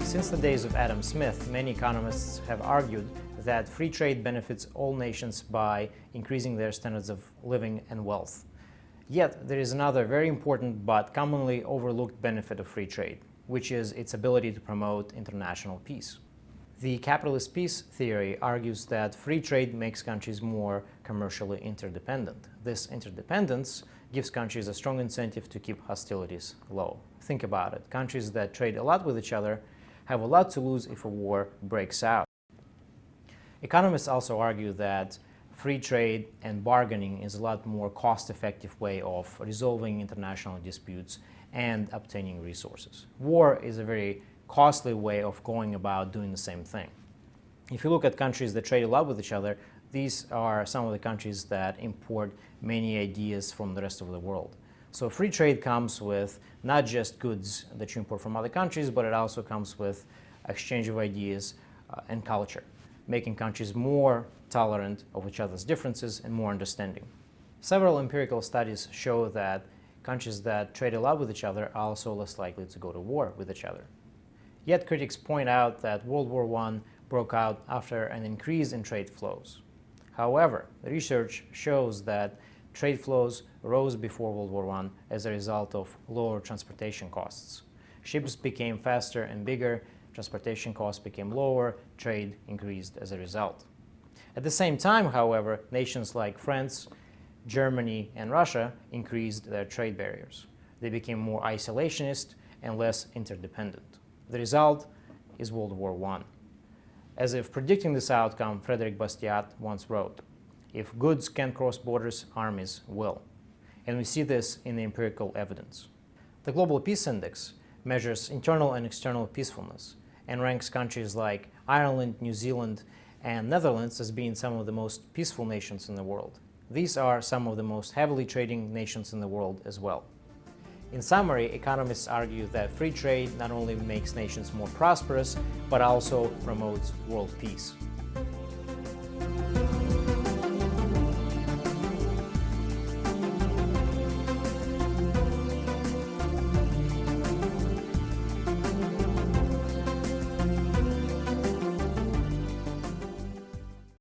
Since the days of Adam Smith, many economists have argued that free trade benefits all nations by increasing their standards of living and wealth. Yet, there is another very important but commonly overlooked benefit of free trade, which is its ability to promote international peace. The capitalist peace theory argues that free trade makes countries more commercially interdependent. This interdependence gives countries a strong incentive to keep hostilities low. Think about it. Countries that trade a lot with each other have a lot to lose if a war breaks out. Economists also argue that free trade and bargaining is a lot more cost-effective way of resolving international disputes and obtaining resources. War is a very costly way of going about doing the same thing. If you look at countries that trade a lot with each other, these are some of the countries that import many ideas from the rest of the world. So free trade comes with not just goods that you import from other countries, but it also comes with exchange of ideas and culture, making countries more tolerant of each other's differences and more understanding. Several empirical studies show that countries that trade a lot with each other are also less likely to go to war with each other. Yet critics point out that World War I broke out after an increase in trade flows. However, research shows that trade flows rose before World War I as a result of lower transportation costs. Ships became faster and bigger, transportation costs became lower, trade increased as a result. At the same time, however, nations like France, Germany, and Russia increased their trade barriers. They became more isolationist and less interdependent. The result is World War I. As if predicting this outcome, Frederick Bastiat once wrote, "If goods can cross borders, armies will." And we see this in the empirical evidence. The Global Peace Index measures internal and external peacefulness and ranks countries like Ireland, New Zealand, and Netherlands as being some of the most peaceful nations in the world. These are some of the most heavily trading nations in the world as well. In summary, economists argue that free trade not only makes nations more prosperous, but also promotes world peace.